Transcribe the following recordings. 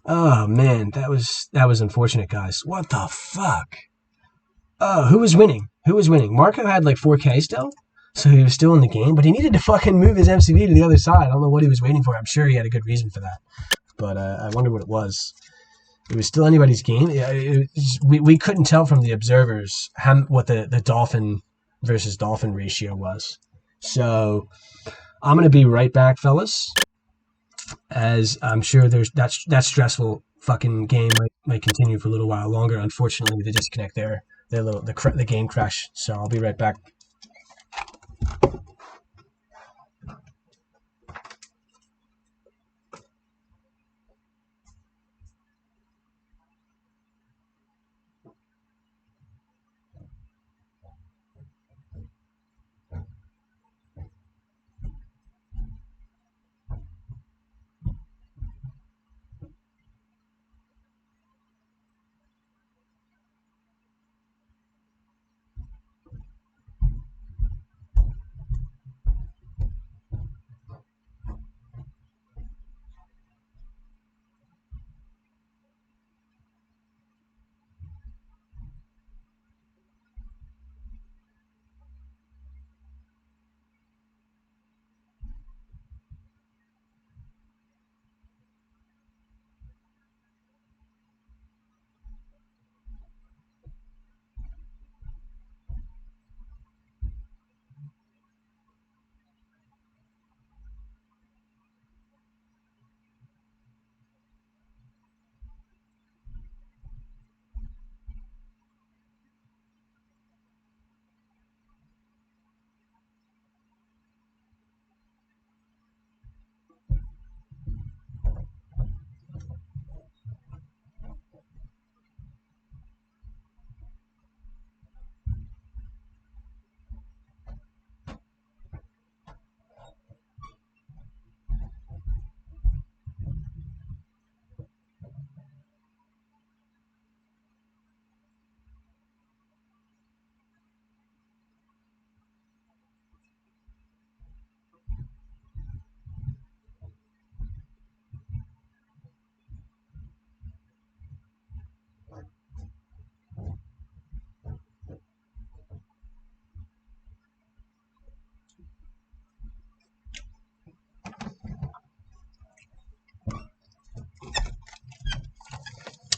Oh man, that was unfortunate, guys. What the fuck? Oh, who was winning? Who was winning? Marko had like 4K still, so he was still in the game, but he needed to fucking move his MCV to the other side. I don't know what he was waiting for. I'm sure he had a good reason for that, but I wonder what it was. It was still anybody's game. We couldn't tell from the observers what the dolphin versus dolphin ratio was. So I'm gonna be right back, fellas, as I'm sure there's that stressful fucking game might continue for a little while longer. Unfortunately, the disconnect there, the game crash. So I'll be right back.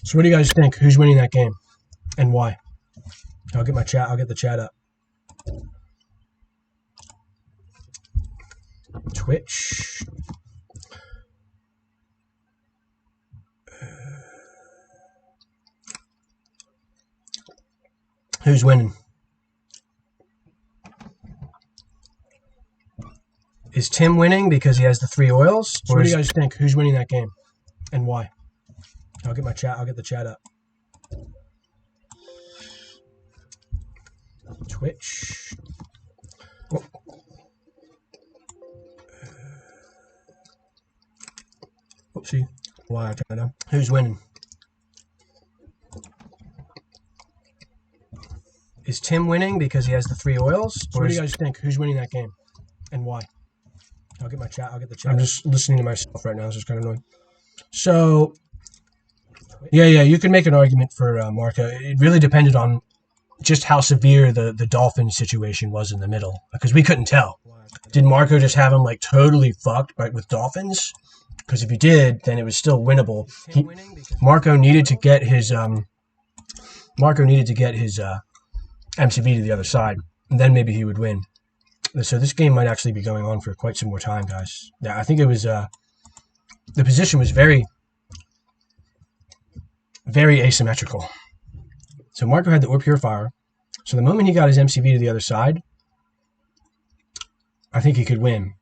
So what do you guys think? Who's winning that game and why? I'll get my chat. I'll get the chat up. Twitch. Who's winning? Is Tim winning because he has the 3 oils? So what do you guys think? Who's winning that game and why? I'll get my chat. I'll get the chat up. Twitch. Oh. Oopsie. Why I try to? Who's winning? Is Tim winning because he has the 3 oils? So what do you guys think? Who's winning that game and why? I'll get my chat. I'll get the chat. I'm just listening to myself right now. This is kind of annoying. So, yeah, you can make an argument for Marko. It really depended on just how severe the dolphin situation was in the middle, because we couldn't tell. Did Marko just have him like totally fucked with dolphins? Because if he did, then it was still winnable. Marko needed to get his MCV to the other side, and then maybe he would win. So this game might actually be going on for quite some more time, guys. Yeah, I think it was the position was very, very asymmetrical. So Marko had the ore purifier. So the moment he got his MCV to the other side, I think he could win.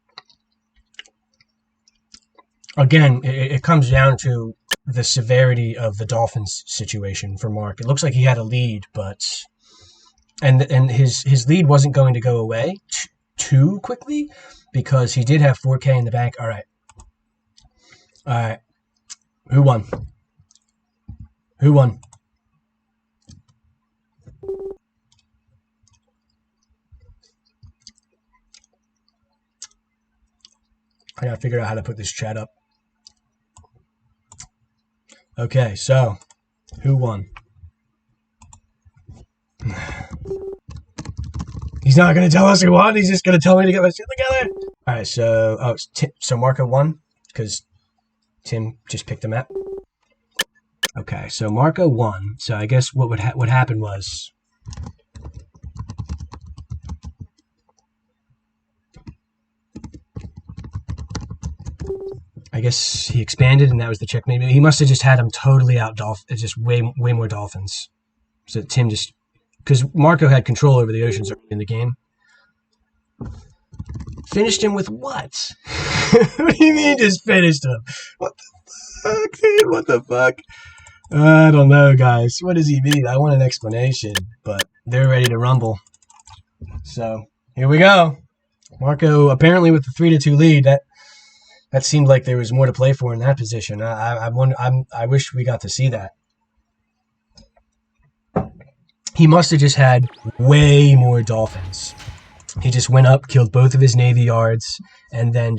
Again, it comes down to the severity of the Dolphins situation for Mark. It looks like he had a lead, but and his lead wasn't going to go away too quickly because he did have 4K in the bank. All right. Who won? I gotta figure out how to put this chat up. Okay, so who won? He's not going to tell us who won. He's just going to tell me to get my shit together. All right, so so Marko won because Tim just picked the map. Okay, so Marko won. So I guess what happened was I guess he expanded, and that was the checkmate. He must have just had him totally out just way more dolphins. So Tim just because Marko had control over the oceans in the game. Finished him with what? What do you mean just finished him? What the fuck, dude? What the fuck? I don't know, guys. What does he mean? I want an explanation, but they're ready to rumble. So here we go. Marko apparently with the 3-2 lead. That seemed like there was more to play for in that position. I wish we got to see that. He must have just had way more dolphins. He just went up, killed both of his Navy yards, and then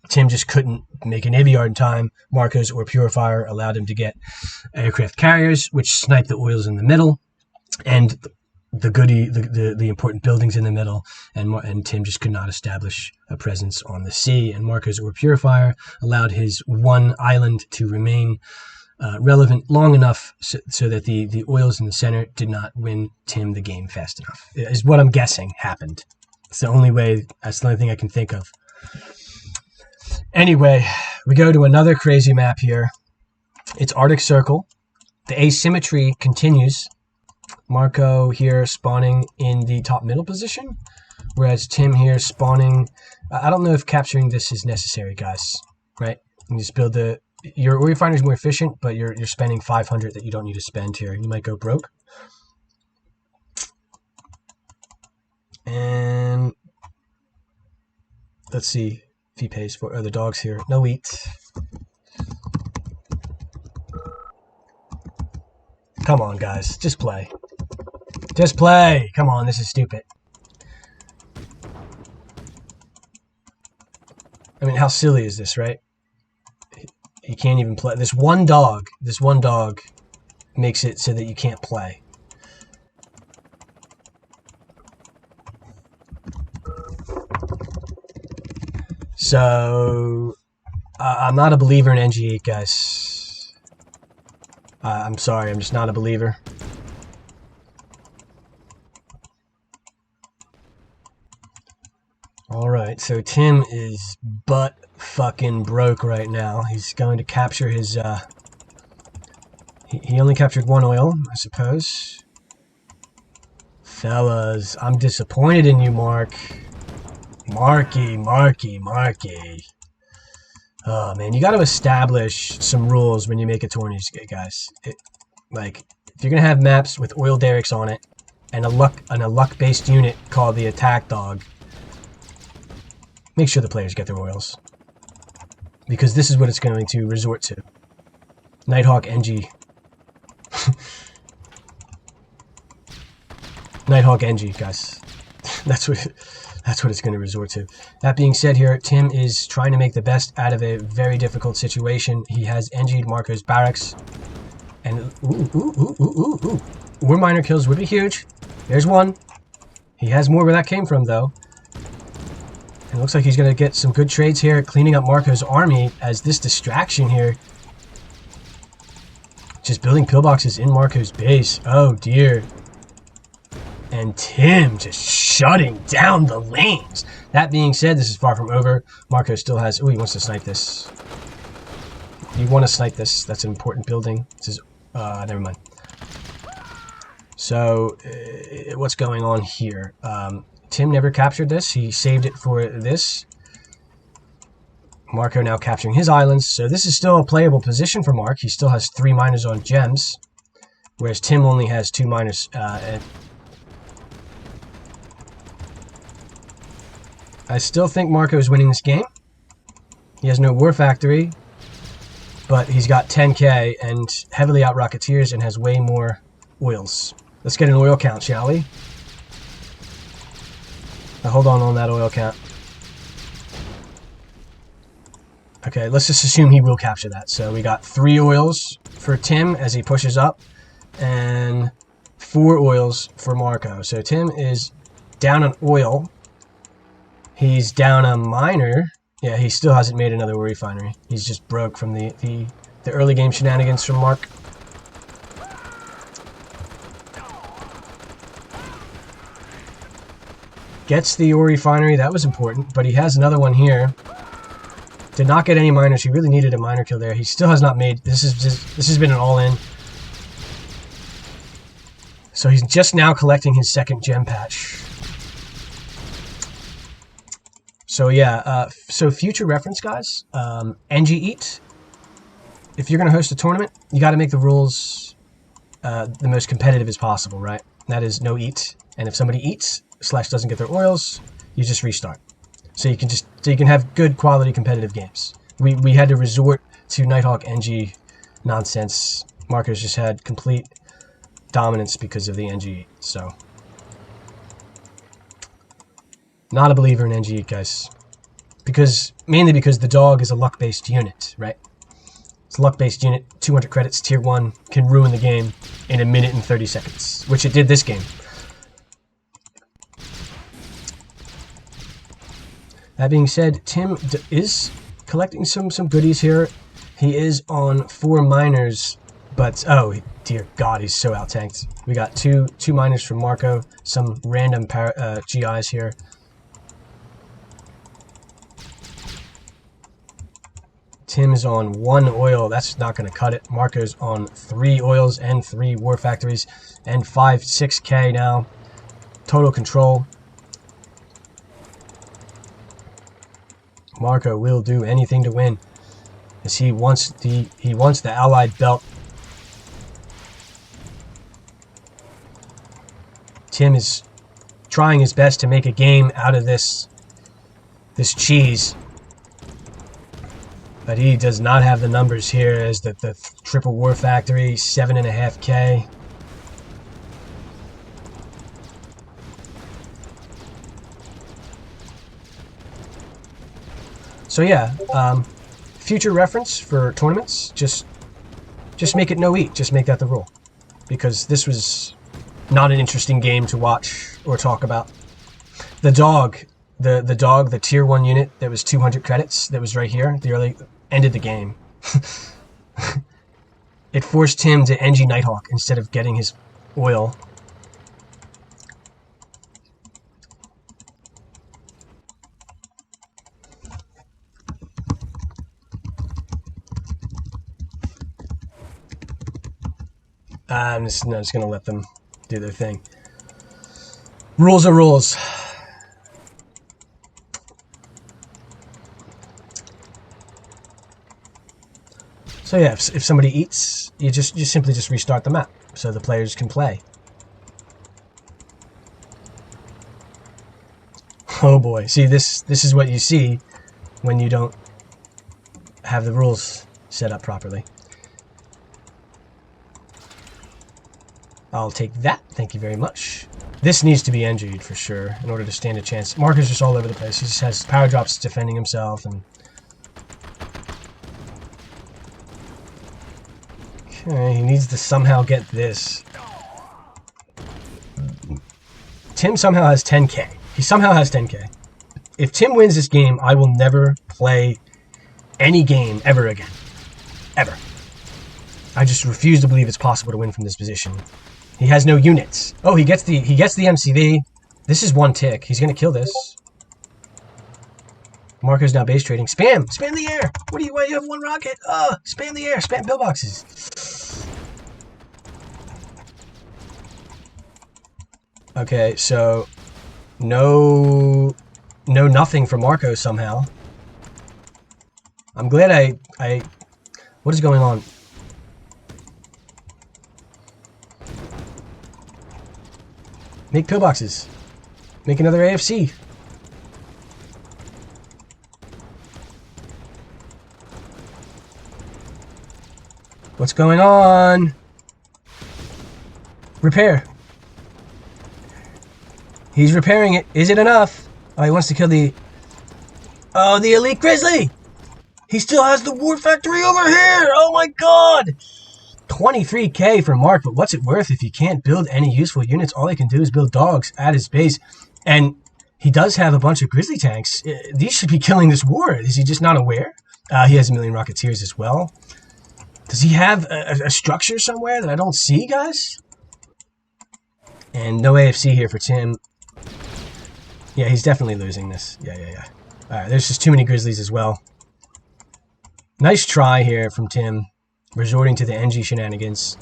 Tim just couldn't make a Navy yard in time. Marko's or Purifier allowed him to get aircraft carriers, which sniped the oils in the middle, and the important buildings in the middle, and Tim just could not establish a presence on the sea. And Marko's or Purifier allowed his one island to remain relevant long enough so that the oils in the center did not win Tim the game fast enough, is what I'm guessing happened. It's the only way, that's the only thing I can think of. Anyway, we go to another crazy map here. It's Arctic Circle. The asymmetry continues. Marko here spawning in the top middle position, whereas Tim here spawning. I don't know if capturing this is necessary, guys. Right? You just build your ore refinery is more efficient, but you're spending 500 that you don't need to spend here. You might go broke. And let's see if he pays for the dogs here. No wheat. Come on, guys. Just play. Just play. Come on, this is stupid. I mean, how silly is this, right? He can't even play. This one dog makes it so that you can't play. So, I'm not a believer in NG8, guys. I'm sorry, I'm just not a believer. Alright, so Tim is butt fucking broke right now. He's going to capture his, he only captured one oil, I suppose. Fellas, I'm disappointed in you, Mark. Marky. Oh, man, you got to establish some rules when you make a tourney, guys. Like, if you're going to have maps with oil derricks on it and a luck-based unit called the attack dog, make sure the players get their oils. Because this is what it's going to resort to. Nighthawk NG. Nighthawk NG, guys. That's what it's going to resort to. That being said here, Tim is trying to make the best out of a very difficult situation. He has NG'd Marko's barracks. And ooh. Ore miner kills would be huge. There's one. He has more where that came from, though. It looks like he's going to get some good trades here, cleaning up Marko's army as this distraction here. Just building pillboxes in Marko's base. Oh, dear. And Tim just shutting down the lanes. That being said, this is far from over. Marko still has... Oh, he wants to snipe this. You want to snipe this. That's an important building. This is... never mind. So, what's going on here? Tim never captured this. He saved it for this. Marko now capturing his islands. So this is still a playable position for Mark. He still has 3 miners on gems, whereas Tim only has 2 miners. I still think Marko is winning this game. He has no war factory, but he's got 10k and heavily out rocketeers and has way more oils. Let's get an oil count, shall we? Now hold on that oil count. Okay, let's just assume he will capture that. So we got 3 oils for Tim as he pushes up, and 4 oils for Marko. So Tim is down an oil. He's down a miner. Yeah, he still hasn't made another refinery. He's just broke from the early game shenanigans from Mark. Gets the ore refinery. That was important, but he has another one here. Did not get any miners. He really needed a miner kill there. He still has not made... This has been an all-in. So he's just now collecting his second gem patch. So yeah, so future reference, guys. NG Eat. If you're going to host a tournament, you got to make the rules the most competitive as possible, right? That is no eat. And if somebody eats / doesn't get their oils, you just restart. So you can have good quality competitive games. We had to resort to Nighthawk NG nonsense. Marko's just had complete dominance because of the NG. So not a believer in NG, guys. Mainly because the dog is a luck-based unit, right? It's a luck-based unit. 200 credits, tier 1 can ruin the game in a minute and 30 seconds, which it did this game. That being said, Tim is collecting some goodies here. He is on 4 miners, but oh dear God, he's so out tanked. We got two miners from Marko, some random GIs here. Tim is on 1 oil. That's not going to cut it. Marko's on 3 oils and 3 war factories and 6K now. Total control. Marko will do anything to win, as he wants the allied belt. Tim is trying his best to make a game out of this cheese, but he does not have the numbers here as the triple war factory, 7.5K. So yeah, future reference for tournaments, just make it no eat. Just make that the rule, because this was not an interesting game to watch or talk about. The dog, the tier 1 unit that was 200 credits, that was right here, the early ended the game. It forced him to NG Nighthawk instead of getting his oil. I'm just going to let them do their thing. Rules are rules. So yeah, if somebody eats, you simply just restart the map so the players can play. Oh boy, see, this is what you see when you don't have the rules set up properly. I'll take that. Thank you very much. This needs to be NG'd for sure in order to stand a chance. Marko's just all over the place. He just has power drops defending himself. And okay, he needs to somehow get this. Tim somehow has 10K. He somehow has 10K. If Tim wins this game, I will never play any game ever again. Ever. I just refuse to believe it's possible to win from this position. He has no units. Oh, he gets the MCV. This is 1 tick. He's gonna kill this. Marko's now base trading. Spam the air. Why do you have 1 rocket? Spam the air. Spam pillboxes. Okay, so nothing for Marko somehow. I'm glad I what is going on? Make pillboxes. Make another AFC. What's going on? Repair. He's repairing it. Is it enough? Oh, he wants to kill the... Oh, the Elite Grizzly! He still has the War Factory over here! Oh my god! 23k for Mark, but what's it worth if you can't build any useful units? All he can do is build dogs at his base. And he does have a bunch of grizzly tanks. These should be killing this war. Is he just not aware? He has a million rocketeers as well. Does he have a structure somewhere that I don't see, guys? And no AFC here for Tim. Yeah, he's definitely losing this. Yeah. Alright, there's just too many grizzlies as well. Nice try here from Tim, resorting to the NG shenanigans.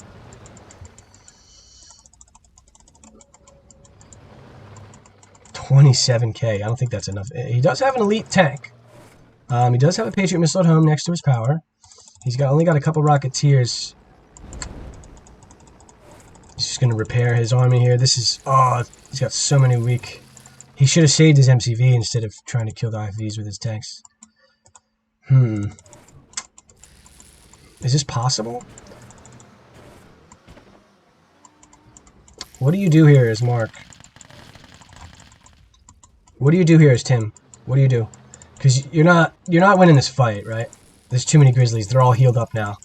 $27k. I don't think that's enough. He does have an elite tank. He does have a Patriot missile at home next to his power. He's only got a couple rocketeers. He's just going to repair his army here. This is... Oh, he's got so many weak... He should have saved his MCV instead of trying to kill the IVs with his tanks. Is this possible? What do you do here as Mark? What do you do here as Tim? What do you do? Because you're not winning this fight, right? There's too many grizzlies. They're all healed up now.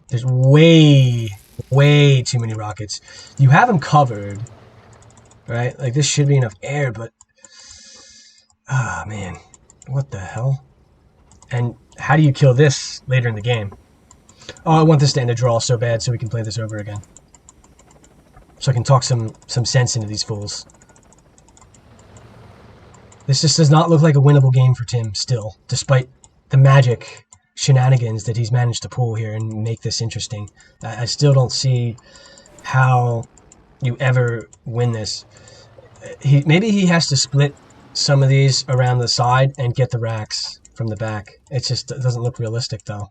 There's way too many rockets. You have them covered, right? Like, this should be enough air, but... Ah, man. What the hell? And how do you kill this later in the game? Oh, I want this to end a draw so bad so we can play this over again. So I can talk some sense into these fools. This just does not look like a winnable game for Tim still, despite the magic shenanigans that he's managed to pull here and make this interesting. I still don't see how you ever win this. Maybe he has to split some of these around the side and get the racks from the back. It doesn't look realistic, though.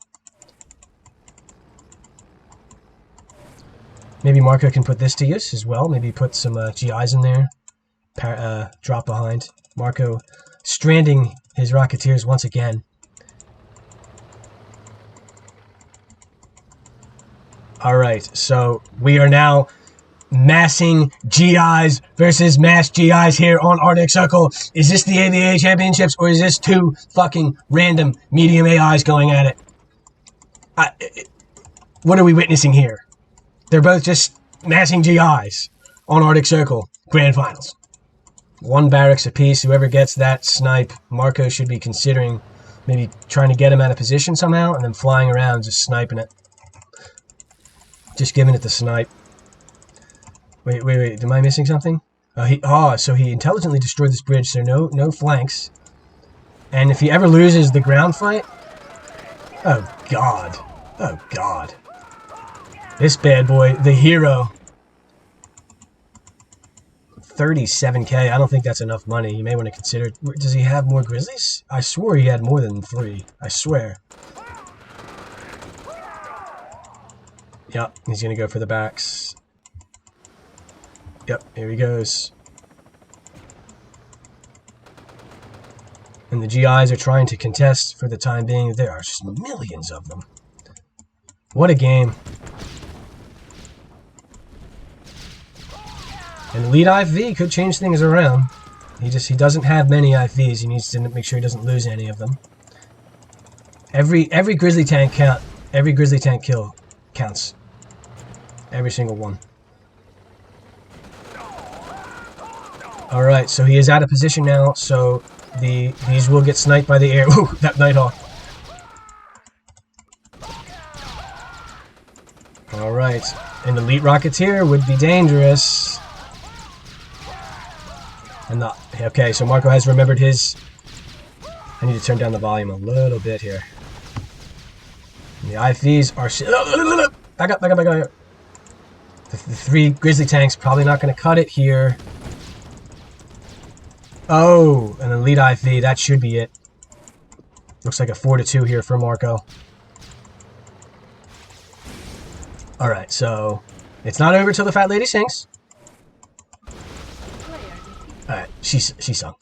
Maybe Marko can put this to use as well. Maybe put some GIs in there. Drop behind. Marko stranding his Rocketeers once again. Alright, so we are now massing GIs versus mass GIs here on Arctic Circle. Is this the AVA Championships, or is this two fucking random medium AIs going at it? What are we witnessing here? They're both just massing GIs on Arctic Circle Grand Finals. One barracks apiece. Whoever gets that snipe, Marko should be considering maybe trying to get him out of position somehow and then flying around just sniping it. Just giving it the snipe. Wait. Am I missing something? So he intelligently destroyed this bridge, so no flanks. And if he ever loses the ground fight... Oh, God. Oh, God. This bad boy, the hero. 37k. I don't think that's enough money. You may want to consider... Does he have more grizzlies? I swore he had more than 3. I swear. Yep, he's going to go for the backs. Yep, here he goes. And the GIs are trying to contest for the time being. There are just millions of them. What a game. And Elite IV could change things around. He doesn't have many IVs. He needs to make sure he doesn't lose any of them. Every grizzly tank kill counts. Every single one. Alright, so he is out of position now, so these will get sniped by the air. Ooh, that Nighthawk. Alright, an Elite Rocketeer would be dangerous. Okay, so Marko has remembered his... I need to turn down the volume a little bit here. And the IVs are... Back up. The 3 grizzly tanks probably not going to cut it here. Oh, an Elite IV. That should be it. Looks like a 4-2 here for Marko. Alright, so... It's not over till the fat lady sings. Alright, she sung.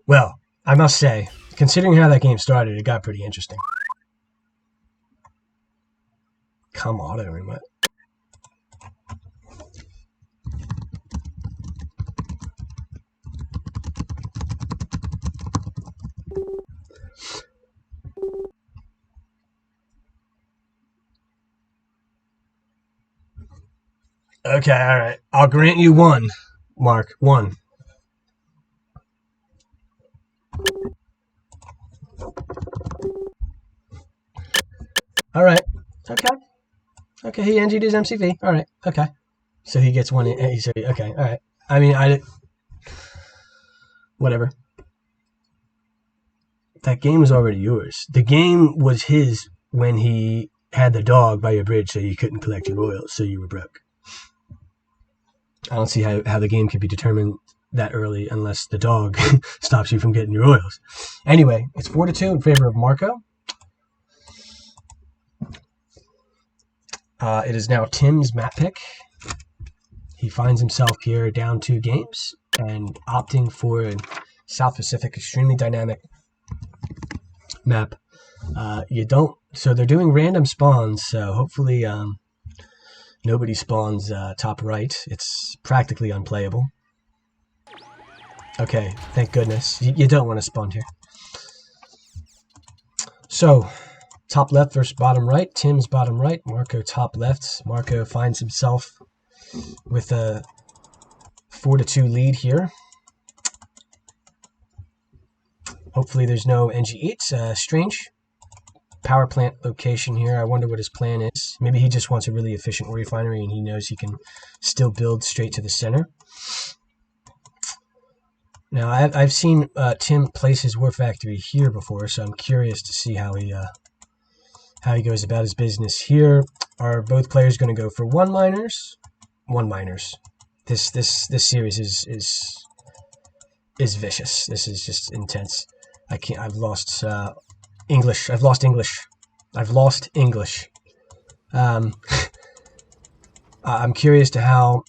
Well, I must say, considering how that game started, it got pretty interesting. Come auto remote. Okay, all right. I'll grant you one, Mark. One. All right. Okay. Okay, he NG'd his MCV. All right. Okay. So he gets one. Okay. All right. I mean, whatever. That game was already yours. The game was his when he had the dog by your bridge, so you couldn't collect your royals, so you were broke. I don't see how the game could be determined that early unless the dog stops you from getting your royals. Anyway, it's 4-2 in favor of Marko. It is now Tim's map pick. He finds himself here down 2 games and opting for a South Pacific extremely dynamic map. So they're doing random spawns, so hopefully nobody spawns top right. It's practically unplayable. Okay, thank goodness. You don't want to spawn here. So, top left versus bottom right. Tim's bottom right. Marko top left. Marko finds himself with a 4-2 lead here. Hopefully there's no NG8. Strange power plant location here. I wonder what his plan is. Maybe he just wants a really efficient ore refinery and he knows he can still build straight to the center. Now, I've seen Tim place his war factory here before, so I'm curious to see how he goes about his business here. Are both players going to go for 1 miners? 1 miners. This series is vicious. This is just intense. I can't. I've lost English. I've lost English. I've lost English. I'm curious to how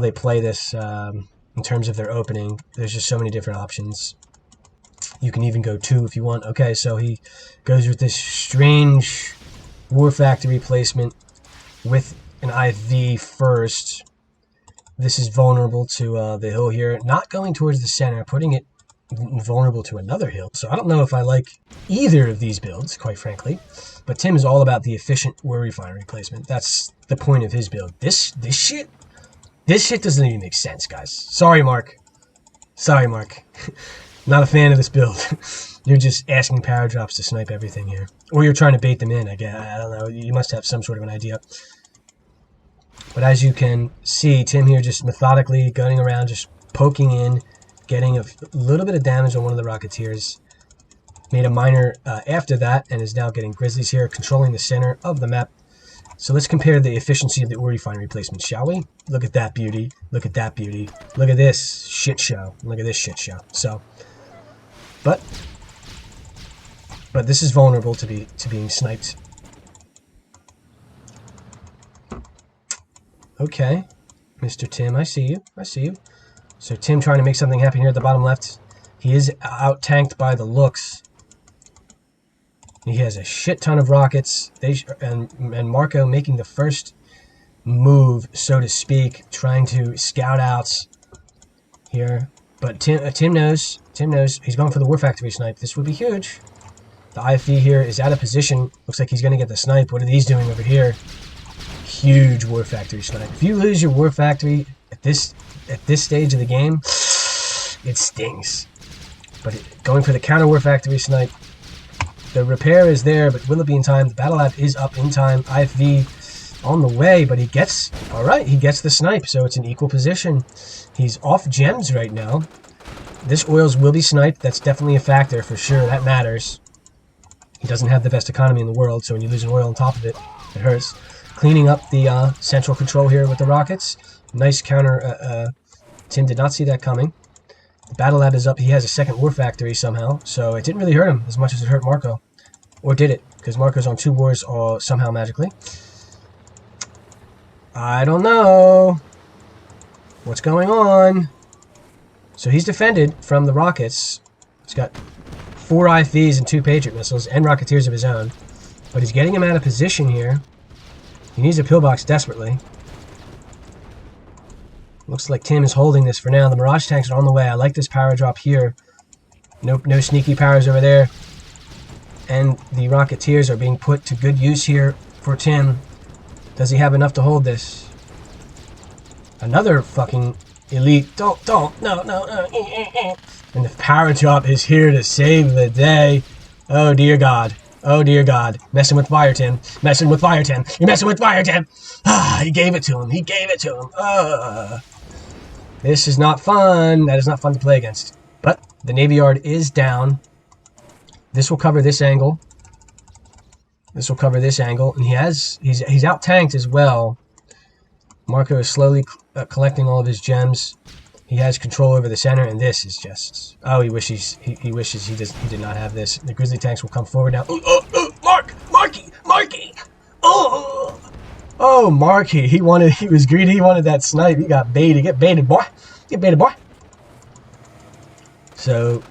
they play this in terms of their opening. There's just so many different options. You can even go 2 if you want. Okay, so he goes with this strange war factory placement with an IV first. This is vulnerable to the hill here. Not going towards the center, putting it vulnerable to another hill. So I don't know if I like either of these builds, quite frankly. But Tim is all about the efficient ore refinery placement. That's the point of his build. This shit doesn't even make sense, guys. Sorry, Mark. Sorry, Mark. Not a fan of this build. You're just asking power drops to snipe everything here. Or you're trying to bait them in, I guess. I don't know. You must have some sort of an idea. But as you can see, Tim here just methodically going around, just poking in, getting a little bit of damage on one of the Rocketeers. Made a miner after that, and is now getting Grizzlies here, controlling the center of the map. So let's compare the efficiency of the ore refinery placement, shall we? Look at that beauty. Look at that beauty. Look at this shit show. Look at this shit show. So, but this is vulnerable to being sniped. Okay, Mr. Tim, I see you. I see you. So Tim trying to make something happen here at the bottom left. He is out-tanked by the looks. He has a shit ton of rockets. And Marko making the first move, so to speak, trying to scout out here. But Tim knows. Tim knows. He's going for the war factory snipe. This would be huge. The IFV here is out of position. Looks like he's going to get the snipe. What are these doing over here? Huge war factory snipe. If you lose your war factory at this stage of the game, it stings. But going for the counter war factory snipe, the repair is there, but will it be in time? The battle lab is up in time. IFV on the way, but he gets the snipe, so it's an equal position. He's off gems right now. This oils will be sniped. That's definitely a factor for sure. That matters. He doesn't have the best economy in the world, so when you lose an oil on top of it, it hurts. Cleaning up the central control here with the rockets. Nice counter. Tim did not see that coming. The battle lab is up. He has a second war factory somehow, so it didn't really hurt him as much as it hurt Marko. Or did it? Because Marko's on 2 wars somehow magically. I don't know what's going on. So he's defended from the rockets. He's got 4 IFVs and 2 Patriot missiles and Rocketeers of his own. But he's getting him out of position here. He needs a pillbox desperately. Looks like Tim is holding this for now. The Mirage tanks are on the way. I like this power drop here. Nope, no sneaky powers over there. And the Rocketeers are being put to good use here for Tim. Does he have enough to hold this? Another fucking elite. Don't. No. And the power drop is here to save the day. Oh, dear God. Oh, dear God. Messing with fire, Tim. Messing with fire, Tim. You're messing with fire, Tim. Ah, he gave it to him. He gave it to him. This is not fun. That is not fun to play against. But the Navy Yard is down. This will cover this angle. This will cover this angle. And he's out-tanked as well. Marko is slowly collecting all of his gems. He has control over the center, and this is just... Oh, he wishes he did not have this. The Grizzly tanks will come forward now. Marky! Oh, Marky. He was greedy. He wanted that snipe. He got baited. Get baited, boy. Get baited, boy. So,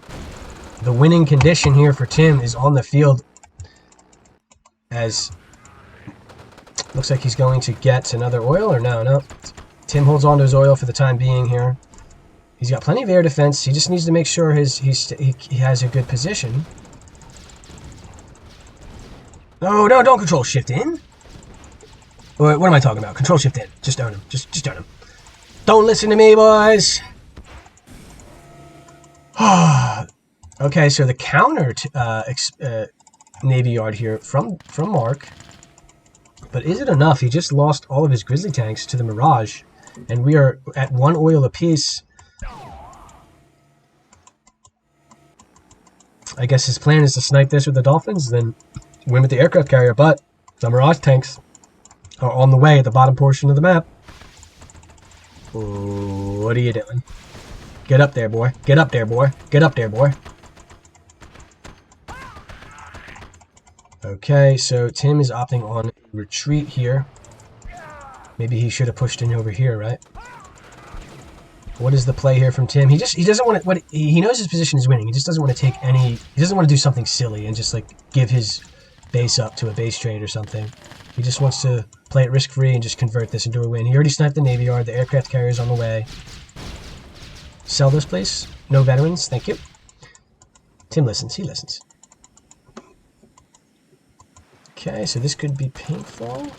the winning condition here for Tim is on the field as... Looks like he's going to get another oil, or no. Tim holds on to his oil for the time being here. He's got plenty of air defense. He just needs to make sure he has a good position. No, don't control shift in. What am I talking about? Control shift in. Just own him. Just own him. Don't listen to me, boys. Okay, so the counter Navy Yard here from Mark. But is it enough? He just lost all of his Grizzly tanks to the Mirage. And we are at 1 oil apiece. I guess his plan is to snipe this with the Dolphins, then win with the aircraft carrier. But the Mirage tanks are on the way at the bottom portion of the map. Ooh, what are you doing? Get up there, boy. Get up there, boy. Get up there, boy. Okay, so Tim is opting on retreat here. Maybe he should have pushed in over here, right? What is the play here from Tim? He doesn't want to. He knows his position is winning. He just doesn't want to take any. He doesn't want to do something silly and just like give his base up to a base trade or something. He just wants to play it risk free and just convert this into a win. He already sniped the Navy Yard. The aircraft carrier is on the way. Sell this, please. No veterans, thank you. Tim listens. He listens. Okay, so this could be painful. All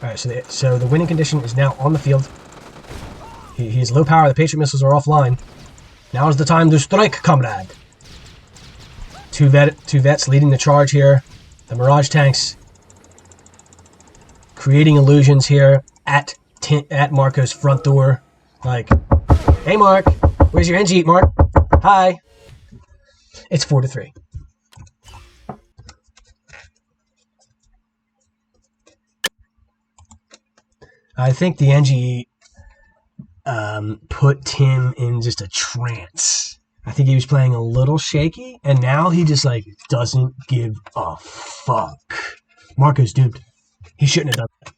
right, so the winning condition is now on the field. He is low power. The Patriot missiles are offline. Now is the time to strike, comrade. Two vets leading the charge here. The Mirage tanks creating illusions here at Marko's front door. Like, hey, Mark, where's your NG, Mark? Hi. It's 4-3. I think the NGE put Tim in just a trance. I think he was playing a little shaky, and now he just, like, doesn't give a fuck. Marko's duped. He shouldn't have done that.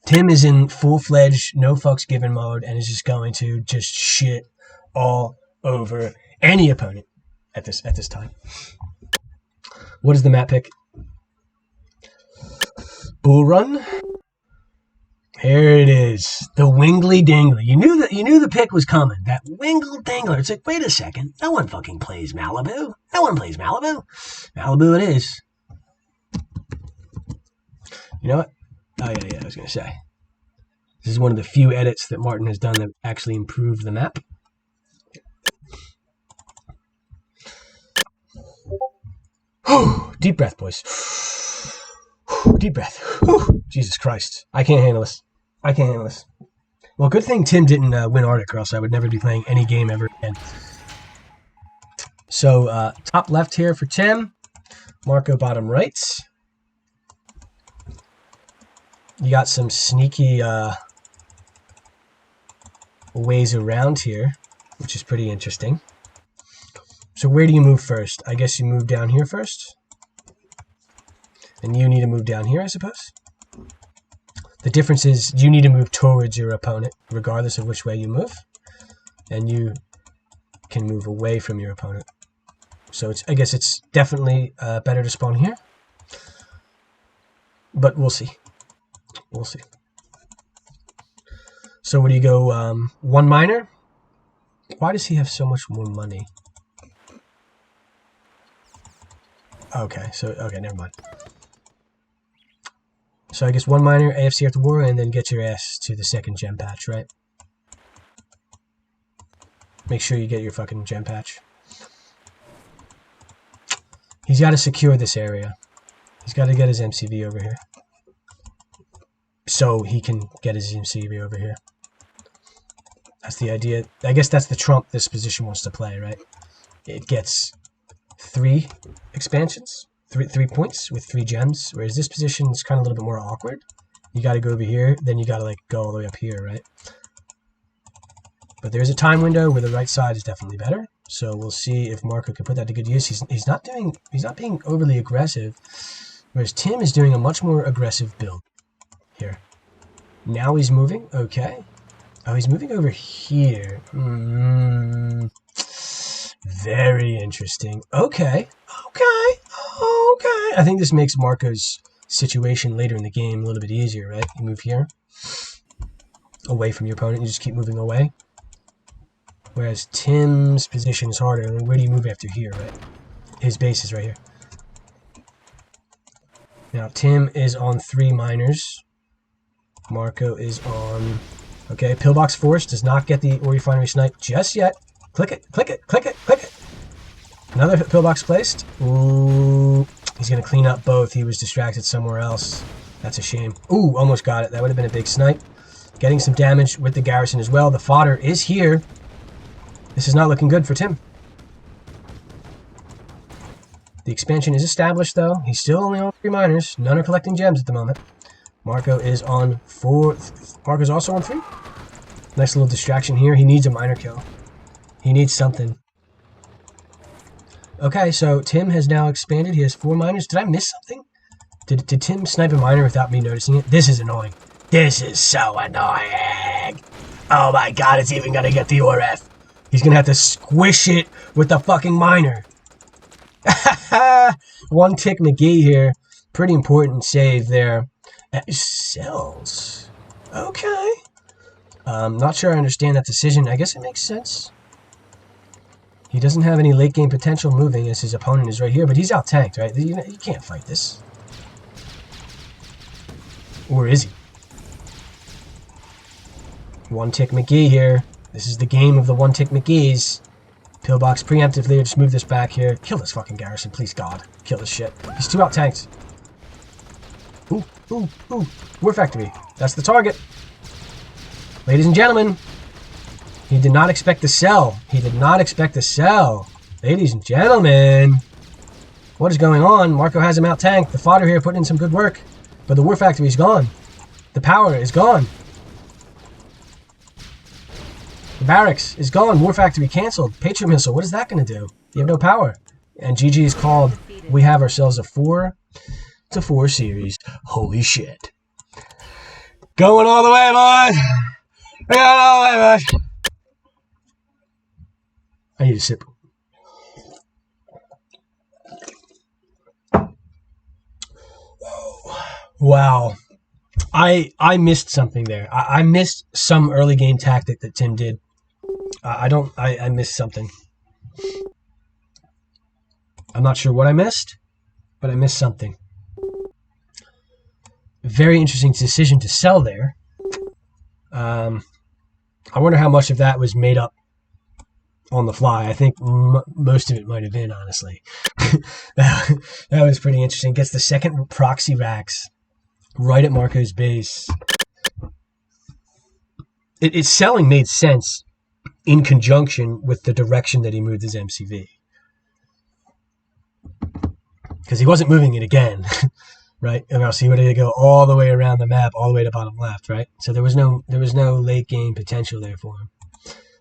Tim is in full-fledged, no fucks given mode, and is just going to just shit all over any opponent at this time. What is the map pick? Bull Run. Here it is, the Wingly Dingly. You knew the pick was coming. That Wingle Dingler. It's like, wait a second, no one fucking plays Malibu. No one plays Malibu. Malibu it is. You know what? Oh yeah. I was gonna say, this is one of the few edits that Martin has done that actually improved the map. Deep breath, boys. Deep breath. Jesus Christ, I can't handle this. Well, good thing Tim didn't win Arctic, or else I would never be playing any game ever again. So, top left here for Tim. Marko bottom right. You got some sneaky ways around here, which is pretty interesting. So where do you move first? I guess you move down here first. And you need to move down here, I suppose. The difference is you need to move towards your opponent, regardless of which way you move. And you can move away from your opponent. So I guess it's definitely better to spawn here. But we'll see. We'll see. So where do you go? One miner? Why does he have so much more money? Okay, never mind. So I guess one miner, AFC after war, and then get your ass to the second gem patch, right? Make sure you get your fucking gem patch. He's got to secure this area. He's got to get his MCV over here. So he can get his MCV over here. That's the idea. I guess that's the trump this position wants to play, right? It gets 3 expansions, 3 points with 3 gems, whereas this position is kind of a little bit more awkward. You got to go over here, then you got to like go all the way up here, right? But there's a time window where the right side is definitely better. So we'll see if Marko can put that to good use. He's not being overly aggressive, whereas Tim is doing a much more aggressive build here. Now he's moving. Okay. Oh, he's moving over here. Very interesting. Okay. I think this makes Marko's situation later in the game a little bit easier, right? You move here, away from your opponent. You just keep moving away. Whereas Tim's position is harder. I mean, where do you move after here, right? His base is right here. Now, Tim is on 3 miners. Marko is on... Okay, Pillbox Force does not get the ore refinery snipe just yet. Click it, click it, click it, click it. Another pillbox placed. Ooh, he's going to clean up both. He was distracted somewhere else. That's a shame. Ooh, almost got it. That would have been a big snipe. Getting some damage with the garrison as well. The fodder is here. This is not looking good for Tim. The expansion is established, though. He's still only on 3 miners. None are collecting gems at the moment. Marko is on 4. Marko's also on 3. Nice little distraction here. He needs a miner kill. He needs something. Okay, so Tim has now expanded. He has 4 miners. Did I miss something? Did Tim snipe a miner without me noticing it? This is annoying. This is so annoying. Oh my god, it's even going to get the ORF. He's going to have to squish it with the fucking miner. One tick McGee here. Pretty important save there. Cells. Okay. Not sure I understand that decision. I guess it makes sense. He doesn't have any late game potential moving as his opponent is right here, but he's out tanked, right? You can't fight this. Or is he? One tick McGee here. This is the game of the one tick McGees. Pillbox preemptively. Just move this back here. Kill this fucking garrison, please God. Kill this shit. He's 2 out tanked. Ooh, ooh, ooh. War Factory. That's the target. Ladies and gentlemen. He did not expect to sell. He did not expect to sell. Ladies and gentlemen. What is going on? Marko has him out tanked. The fodder here put in some good work. But the War Factory is gone. The power is gone. The barracks is gone. War Factory canceled. Patriot missile. What is that going to do? You have no power. And GG is called. We have ourselves a 4-4 series. Holy shit. Going all the way, boys. Going all the way, boys. I need a sip. Wow. I missed something there. I missed some early game tactic that Tim did. I missed something. I'm not sure what I missed, but I missed something. Very interesting decision to sell there. I wonder how much of that was made up on the fly. I think most of it might have been, honestly. that was pretty interesting. Gets the second proxy racks right at Marko's base. Its selling made sense in conjunction with the direction that he moved his MCV. Because he wasn't moving it again, right? And I'll see where they go all the way around the map, all the way to bottom left, right? So there was no late game potential there for him.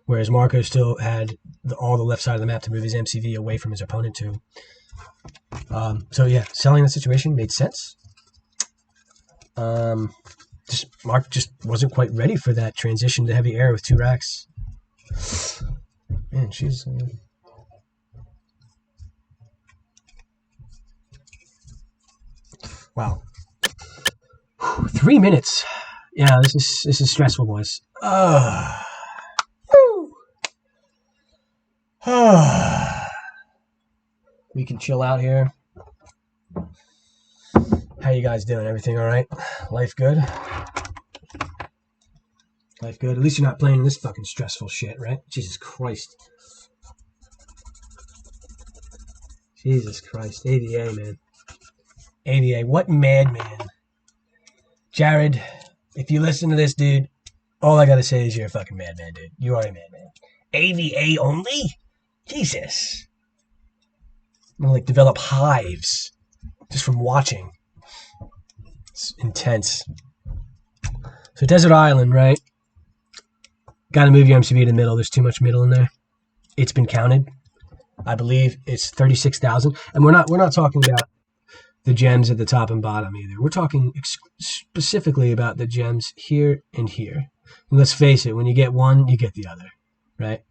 Whereas Marko still had all the left side of the map to move his MCV away from his opponent to. So yeah, selling the situation made sense. Mark just wasn't quite ready for that transition to heavy air with 2 racks. Man, she's... Wow. 3 minutes. Yeah, this is stressful, boys. We can chill out here. How you guys doing? Everything all right? Life good? Life Life good. At least you're not playing this fucking stressful shit, right? Jesus Christ. Jesus Christ. ADA, man. ADA. What madman. Jared, if you listen to this, dude, all I gotta say is you're a fucking madman, dude. You are a madman. AVA only? Jesus. I'm gonna, like, develop hives just from watching. It's intense. So Desert Island, right? Gotta move your MCV to the middle. There's too much middle in there. It's been counted. I believe it's 36,000. And we're not talking about the gems at the top and bottom either. We're talking specifically about the gems here and here. And let's face it, when you get one, you get the other, right?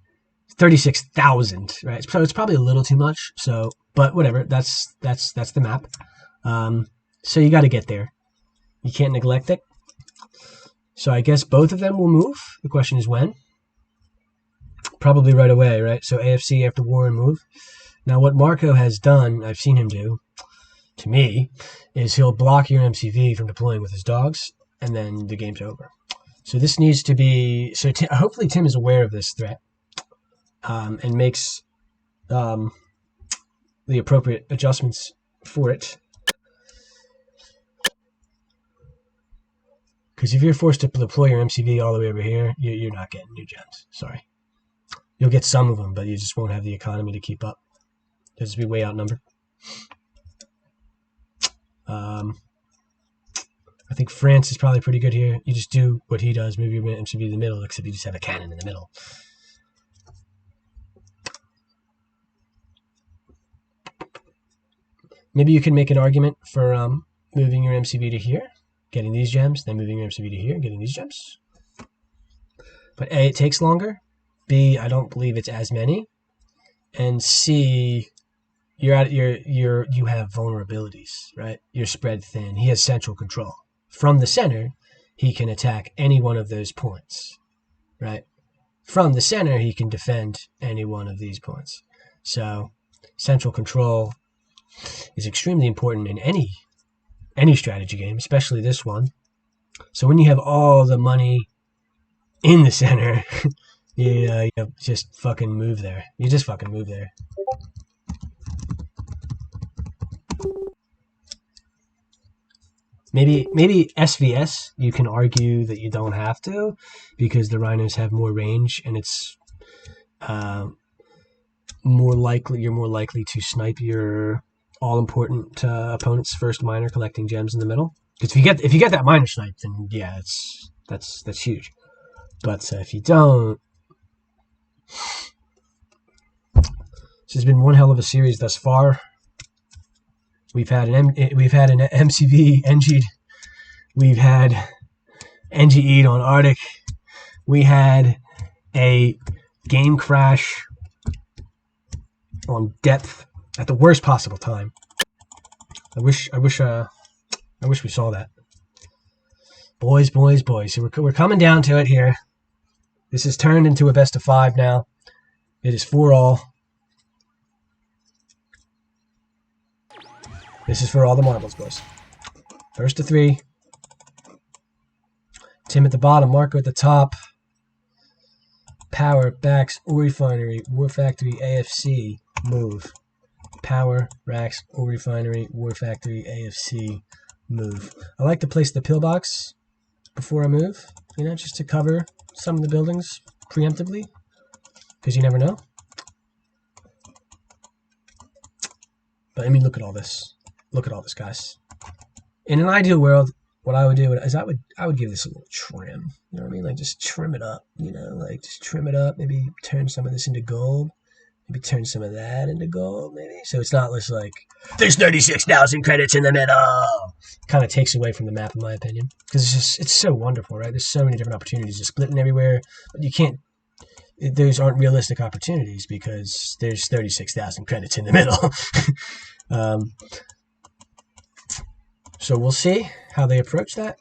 36,000, right? So it's probably a little too much. So, but whatever. That's the map. So you got to get there. You can't neglect it. So I guess both of them will move. The question is when. Probably right away, right? So AFC after war and move. Now what Marko has done, I've seen him do, to me, is he'll block your MCV from deploying with his dogs, and then the game's over. So this needs to be... So hopefully Tim is aware of this threat and makes the appropriate adjustments for it. Because if you're forced to deploy your MCV all the way over here, you're not getting new gems. Sorry. You'll get some of them, but you just won't have the economy to keep up. You'll just be way outnumbered. I think France is probably pretty good here. You just do what he does, move your MCV to the middle, except you just have a cannon in the middle. Maybe you can make an argument for moving your MCV to here, getting these gems, then moving your MCV to here, getting these gems. But A, it takes longer. B, I don't believe it's as many. And C, you have vulnerabilities, right? You're spread thin. He has central control. From the center, he can attack any one of those points, right? From the center, he can defend any one of these points. So central control is extremely important in any strategy game, especially this one. So when you have all the money in the center, you just fucking move there. You just fucking move there. Maybe SVS, you can argue that you don't have to because the rhinos have more range and it's you're more likely to snipe your all-important opponent's first miner collecting gems in the middle. Because if you get that miner snipe, then yeah, that's huge. But if you don't, this has been one hell of a series thus far. We've had an MCV NG'd. We've had NG'd on Arctic. We had a game crash on depth at the worst possible time. I wish we saw that. Boys. So we're coming down to it here. This has turned into a best of 5 now. It is 4-all. This is for all the marbles, boys. First to 3. Tim at the bottom, Marko at the top. Power, Backs, Ore Refinery, War Factory, AFC, move. Power, Racks, Ore Refinery, War Factory, AFC, move. I like to place the pillbox before I move, just to cover some of the buildings preemptively, because you never know. But I mean, look at all this. Look at all this, guys. In an ideal world, what I would do is I would give this a little trim. You know what I mean? Like just trim it up. Like just trim it up. Maybe turn some of this into gold. Maybe turn some of that into gold. Maybe so it's not just like there's 36,000 credits in the middle. Kind of takes away from the map, in my opinion, because it's so wonderful, right? There's so many different opportunities. Just splitting everywhere, but you can't. Those aren't realistic opportunities because there's 36,000 credits in the middle. So we'll see how they approach that.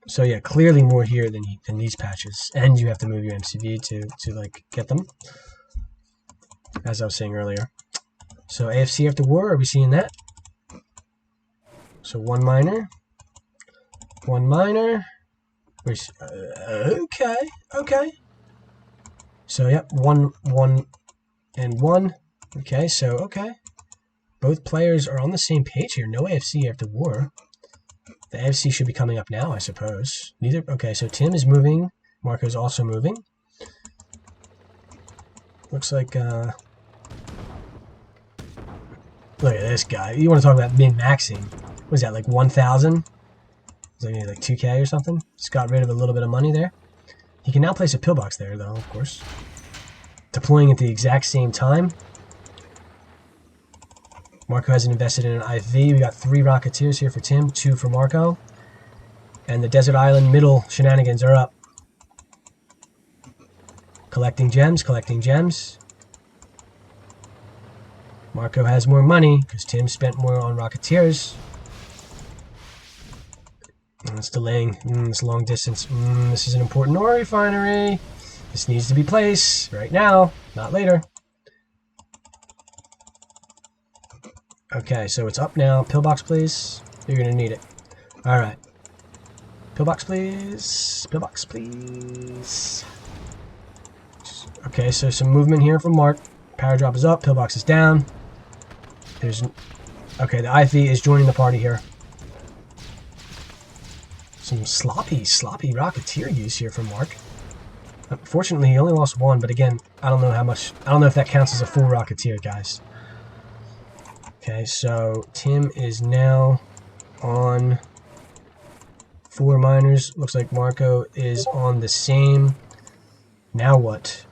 So yeah, clearly more here than these patches, and you have to move your MCV to like get them, as I was saying earlier. So AFC after war, are we seeing that? So one miner, Okay, okay. So, yep, 1, 1, and 1. Okay, so, okay. Both players are on the same page here. No AFC after war. The AFC should be coming up now, I suppose. Neither. Okay, so Tim is moving. Marko's also moving. Looks like, look at this guy. You want to talk about min-maxing. What is that, like 1,000? Is that like 2K or something? Just got rid of a little bit of money there. He can now place a pillbox there, though, of course. Deploying at the exact same time. Marko hasn't invested in an IV. We got 3 Rocketeers here for Tim, 2 for Marko. And the Desert Island middle shenanigans are up. Collecting gems, collecting gems. Marko has more money because Tim spent more on Rocketeers. And it's delaying this long distance. This is an important ore refinery. This needs to be placed right now, not later. Okay, so it's up now. Pillbox, please. You're going to need it. All right. Pillbox, please. Pillbox, please. Okay, so some movement here from Mark. Power drop is up. Pillbox is down. Okay, the IV is joining the party here. Some sloppy Rocketeer use here from Mark. Unfortunately, he only lost 1, but again, I don't know how much. I don't know if that counts as a full Rocketeer, guys. Okay, so Tim is now on 4 miners. Looks like Marko is on the same. Now what?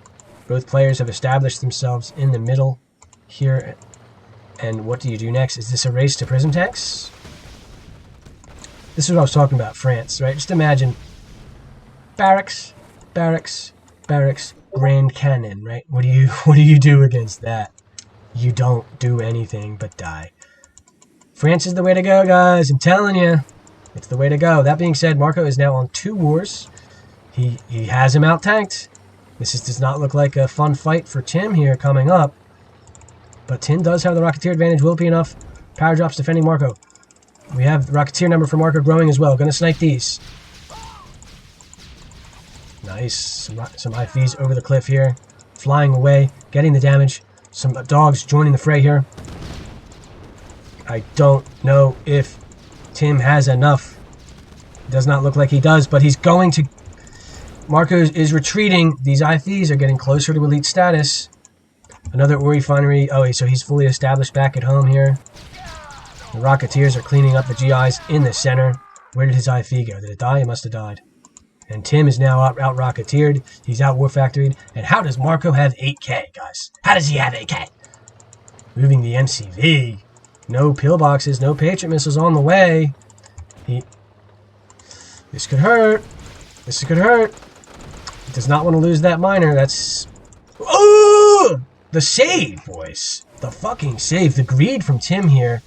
Both players have established themselves in the middle here. And what do you do next? Is this a race to prism tanks? This is what I was talking about, France, right? Just imagine barracks, barracks, barracks, Grand Cannon, right? What do you do against that? You don't do anything but die. France is the way to go, guys. I'm telling you. It's the way to go. That being said, Marko is now on 2 wars. He has him out-tanked. This does not look like a fun fight for Tim here coming up. But Tim does have the Rocketeer advantage. Will it be enough? Power drops defending Marko. We have the Rocketeer number for Marko growing as well. Gonna snipe these. Nice. Some IVs over the cliff here. Flying away. Getting the damage. Some dogs joining the fray here. I don't know if Tim has enough. Does not look like he does, but he's going to... Marko is retreating. These IVs are getting closer to elite status. Another ore refinery. Oh, so he's fully established back at home here. The Rocketeers are cleaning up the GIs in the center. Where did his IV go? Did it die? It must have died. And Tim is now out Rocketeered. He's out War Factoried. And how does Marko have 8K, guys? How does he have 8K? Moving the MCV. No pillboxes, no Patriot missiles on the way. This could hurt. This could hurt. He does not want to lose that miner. That's... Oh! The save, boys. The fucking save. The greed from Tim here.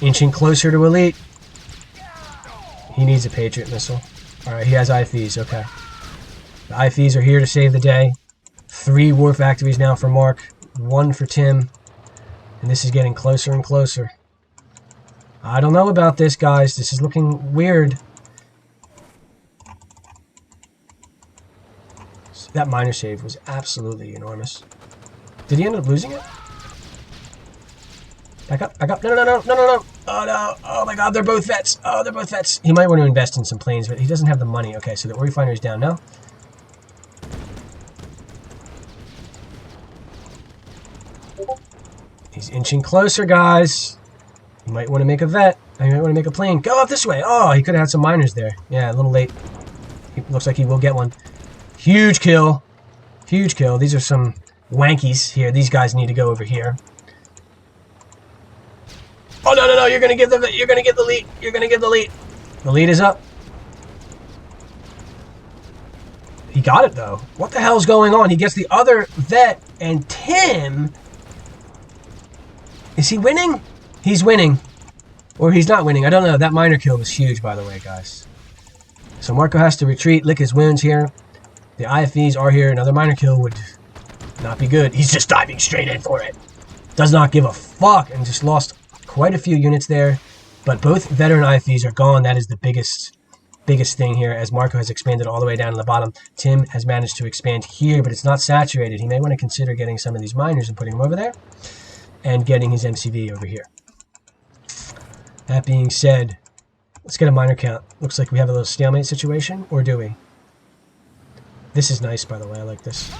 Inching closer to elite. He needs a Patriot missile. Alright, he has IVs. Okay. The IVs are here to save the day. 3 War Factories now for Mark. 1 for Tim. And this is getting closer and closer. I don't know about this, guys. This is looking weird. That miner save was absolutely enormous. Did he end up losing it? Back up, back up. No, no, no, no, no, no. Oh, no. Oh, my God. They're both vets. Oh, they're both vets. He might want to invest in some planes, but he doesn't have the money. Okay, so the ore refinery is down now. He's inching closer, guys. You might want to make a vet. You might want to make a plane. Go up this way. Oh, he could have had some miners there. Yeah, a little late. He looks like he will get one. Huge kill. Huge kill. These are some wankies here. These guys need to go over here. Oh, no, no, no. You're going to give the lead. You're going to give the lead. The lead is up. He got it, though. What the hell's going on? He gets the other vet, and Tim... Is he winning? He's winning. Or he's not winning. I don't know. That miner kill was huge, by the way, guys. So Marko has to retreat, lick his wounds here. The IFVs are here. Another miner kill would not be good. He's just diving straight in for it. Does not give a fuck and just lost quite a few units there. But both veteran IFVs are gone. That is the biggest thing here, as Marko has expanded all the way down to the bottom. Tim has managed to expand here, but it's not saturated. He may want to consider getting some of these miners and putting them over there, and getting his MCV over here. That being said, let's get a miner count. Looks like we have a little stalemate situation, or do we? This is nice, by the way. I like this.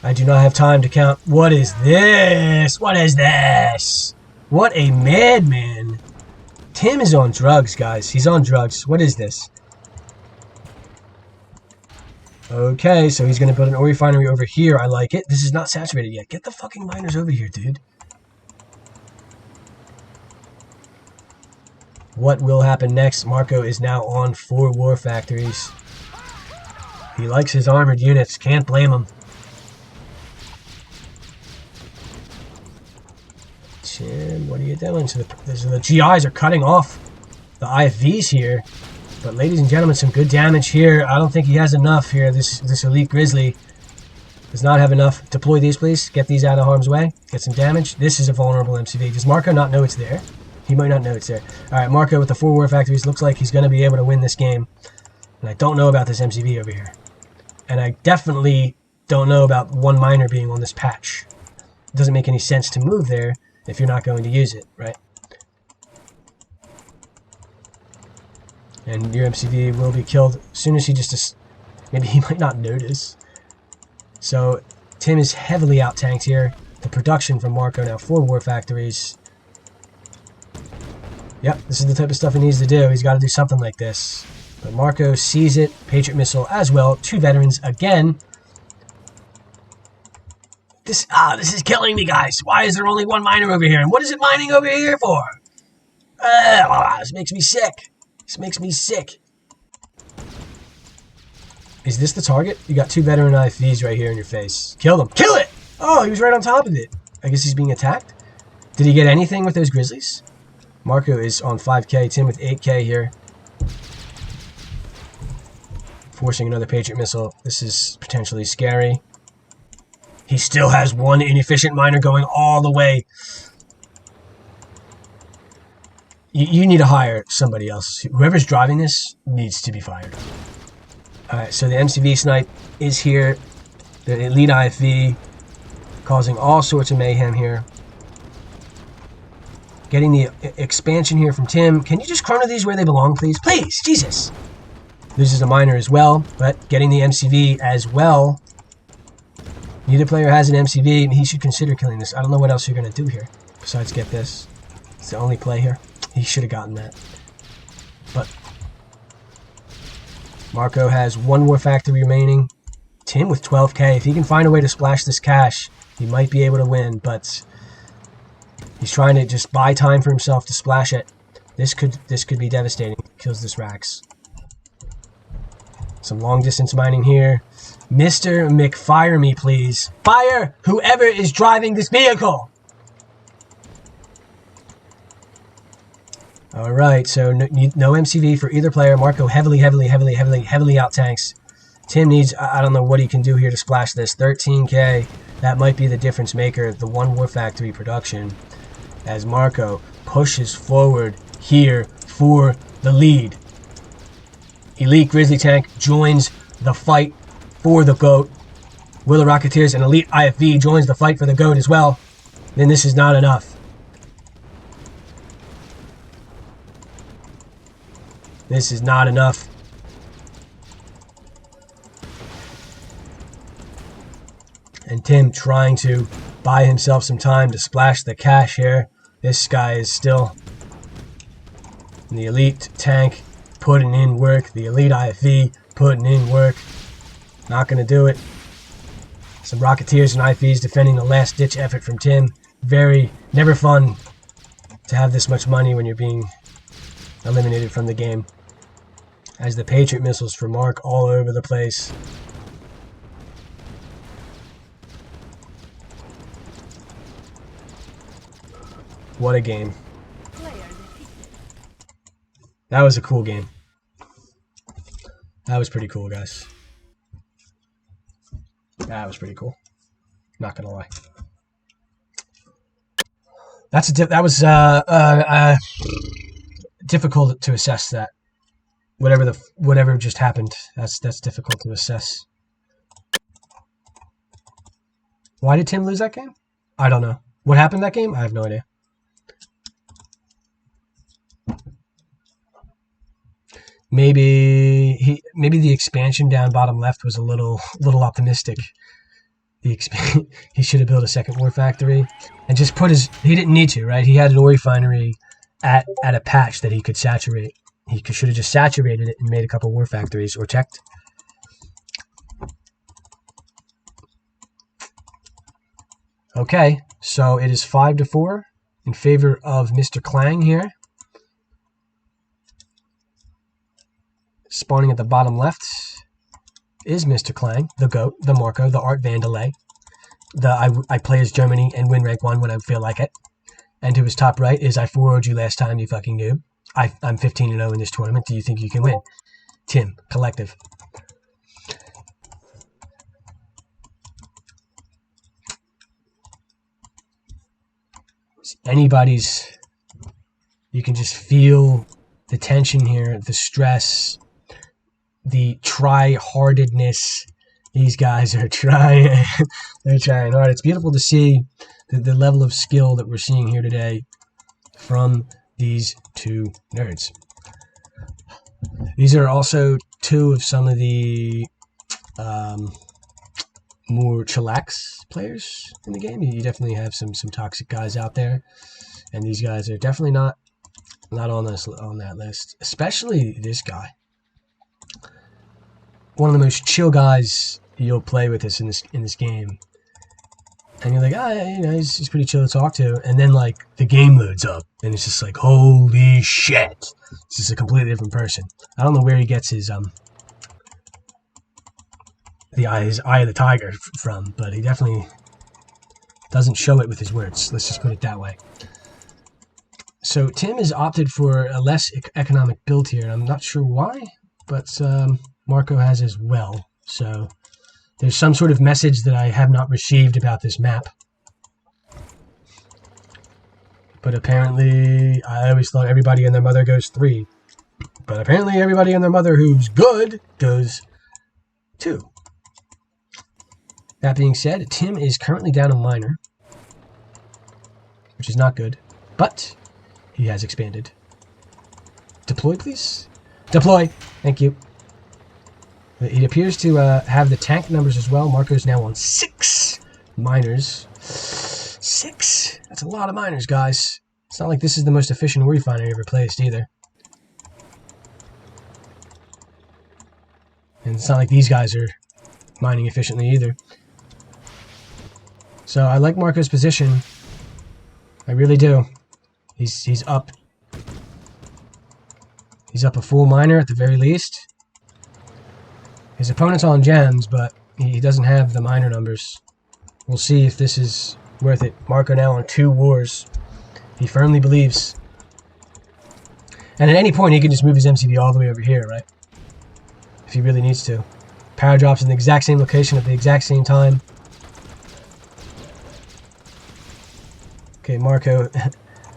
I do not have time to count. What is this? What is this? What a madman. Tim is on drugs, guys. He's on drugs. What is this? Okay, so he's going to build an ore refinery over here. I like it. This is not saturated yet. Get the fucking miners over here, dude. What will happen next? Marko is now on 4 war factories. He likes his armored units. Can't blame him. Tim, what are you doing? So the GIs are cutting off the IFVs here. But ladies and gentlemen, some good damage here. I don't think he has enough here. This elite grizzly does not have enough. Deploy these, please. Get these out of harm's way. Get some damage. This is a vulnerable MCV. Does Marko not know it's there? He might not know it's there. Alright, Marko with the 4 war factories. Looks like he's going to be able to win this game. And I don't know about this MCV over here. And I definitely don't know about 1 miner being on this patch. It doesn't make any sense to move there if you're not going to use it, right? And your MCV will be killed as soon as he just... Maybe he might not notice. So, Tim is heavily out-tanked here. The production from Marko now, 4 war factories. Yep, this is the type of stuff he needs to do. He's got to do something like this. But Marko sees it. Patriot missile as well. 2 veterans again. This is killing me, guys. Why is there only 1 miner over here? And what is it mining over here for? This makes me sick. This makes me sick. Is this the target? You got 2 veteran IFVs right here in your face. Kill them. Kill it! Oh, he was right on top of it. I guess he's being attacked. Did he get anything with those grizzlies? Marko is on 5k. Tim with 8k here. Forcing another Patriot missile. This is potentially scary. He still has 1 inefficient miner going all the way. You need to hire somebody else. Whoever's driving this needs to be fired. Alright, so the MCV snipe is here. The elite IFV causing all sorts of mayhem here. Getting the expansion here from Tim. Can you just chrono these where they belong, please? Please! Jesus! Loses a miner as well, but getting the MCV as well. Neither player has an MCV. He should consider killing this. I don't know what else you're going to do here besides get this. It's the only play here. He should have gotten that. But Marko has 1 war factory remaining. Tim with 12k. If he can find a way to splash this cash, he might be able to win. But he's trying to just buy time for himself to splash it. This could be devastating. Kills this Rax. Some long distance mining here. Mr. McFire me, please. Fire whoever is driving this vehicle. Alright, so no MCV for either player. Marko heavily out tanks. Tim needs, I don't know what he can do here to splash this. 13k. That might be the difference maker. The 1 war factory production. As Marko pushes forward here for the lead. Elite Grizzly Tank joins the fight for the GOAT. Willow Rocketeers and Elite IFV joins the fight for the GOAT as well. Then this is not enough. This is not enough. And Tim trying to buy himself some time to splash the cash here. This guy is still in the Elite Tank putting in work. The Elite IFV putting in work. Not going to do it. Some Rocketeers and IFVs defending the last ditch effort from Tim. Never fun to have this much money when you're being eliminated from the game. As the Patriot missiles for Mark all over the place. What a game. That was a cool game. That was pretty cool, guys. That was pretty cool. Not gonna lie. That was difficult to assess that. Whatever just happened, that's difficult to assess. Why did Tim lose that game? I don't know. What happened that game? I have no idea. Maybe the expansion down bottom left was a little optimistic. He should have built a second war factory and just put his. He didn't need to, right? He had an ore refinery at a patch that he could saturate. He should have just saturated it and made a couple war factories or checked. Okay, so it is 5-4 in favor of Mr. Klang here. Spawning at the bottom left is Mr. Klang, the GOAT, the Marko, the Art Vandalay. I play as Germany and win rank 1 when I feel like it. And to his top right is I 4-0'd you last time, you fucking noob. I'm 15-0 in this tournament. Do you think you can win? Tim, Kollektiv. Anybody's. You can just feel the tension here, the stress, the try-heartedness. These guys are trying. They're trying hard. It's beautiful to see the level of skill that we're seeing here today from these two nerds. These are also two of some of the more chillax players in the game. You definitely have some toxic guys out there, and these guys are definitely not on that list. Especially this guy, one of the most chill guys you'll play with this in this game. And you're like, he's pretty chill to talk to. And then, like, the game loads up, and it's just like, holy shit. This is a completely different person. I don't know where he gets his eye of the tiger from, but he definitely doesn't show it with his words. Let's just put it that way. So Tim has opted for a less economic build here. I'm not sure why, but Marko has as well. So there's some sort of message that I have not received about this map. But apparently, I always thought everybody and their mother goes 3. But apparently everybody and their mother who's good goes 2. That being said, Tim is currently down a miner, which is not good, but he has expanded. Deploy, please? Deploy! Thank you. He appears to have the tank numbers as well. Marko's now on 6 miners. 6? That's a lot of miners, guys. It's not like this is the most efficient ore refinery ever placed, either. And it's not like these guys are mining efficiently, either. So I like Marko's position. I really do. He's up. He's up a full miner at the very least. His opponent's on gems, but he doesn't have the miner numbers. We'll see if this is worth it. Marko now on 2 wars. He firmly believes. And at any point, he can just move his MCV all the way over here, right? If he really needs to. Power drops in the exact same location at the exact same time. Okay, Marko.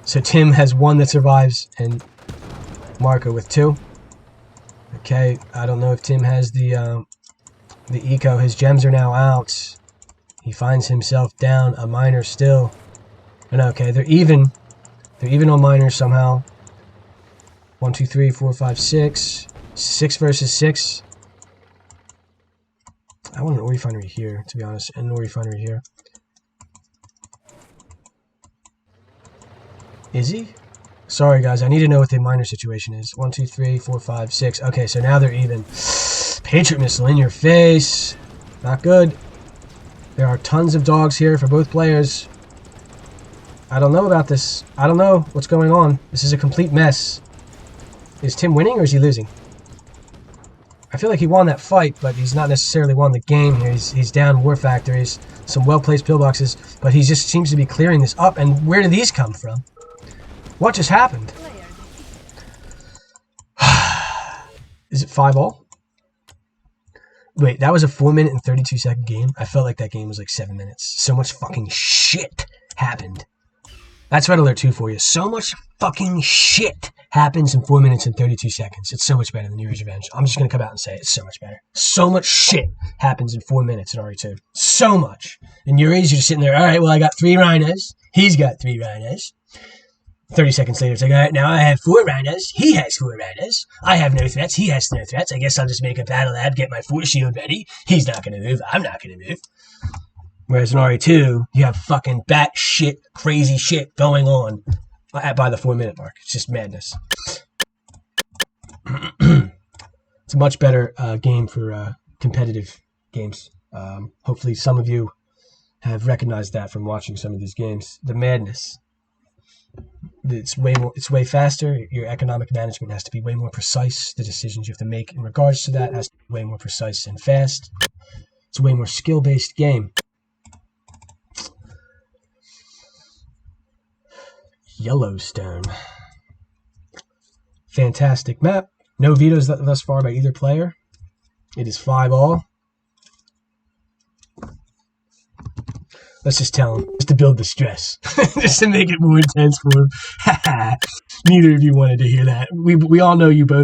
So Tim has 1 that survives, and Marko with 2. Okay, I don't know if Tim has the eco. His gems are now out. He finds himself down a miner still. And okay, they're even. They're even on miners somehow. 1, 2, 3, 4, 5, 6. 6 versus 6. I want an ore refinery here, to be honest. An ore refinery here. Is he? Sorry, guys. I need to know what the miner situation is. 1, 2, 3, 4, 5, 6. Okay, so now they're even. Patriot missile in your face. Not good. There are tons of dogs here for both players. I don't know about this. I don't know what's going on. This is a complete mess. Is Tim winning or is he losing? I feel like he won that fight, but he's not necessarily won the game here. He's down war factories, some well-placed pillboxes, but he just seems to be clearing this up. And where do these come from? What just happened? Is it 5-all? Wait, that was a 4-minute and 32-second game? I felt like that game was like 7 minutes. So much fucking shit happened. That's Red Alert 2 for you. So much fucking shit happens in 4 minutes and 32 seconds. It's so much better than Yuri's Revenge. I'm just going to come out and say it. It's so much better. So much shit happens in 4 minutes in RA2. So much. In Yuri's, you're just sitting there, all right, well, I got 3 rhinos. He's got 3 rhinos. 30 seconds later, it's like, all right, now I have 4 rhinos. He has 4 rhinos. I have no threats. He has no threats. I guess I'll just make a battle lab, get my force shield ready. He's not going to move. I'm not going to move. Whereas in RA2, you have fucking batshit, crazy shit going on by the 4 minute mark. It's just madness. It's a much better game for competitive games. Hopefully some of you have recognized that from watching some of these games. The madness. It's way faster. Your economic management has to be way more precise. The decisions you have to make in regards to that has to be way more precise and fast. It's a way more skill-based game. Yellowstone. Fantastic map. No vetoes thus far by either player. It is 5-all. Let's just tell him, just to build the stress, just to make it more intense for him. Neither of you wanted to hear that. We all know you both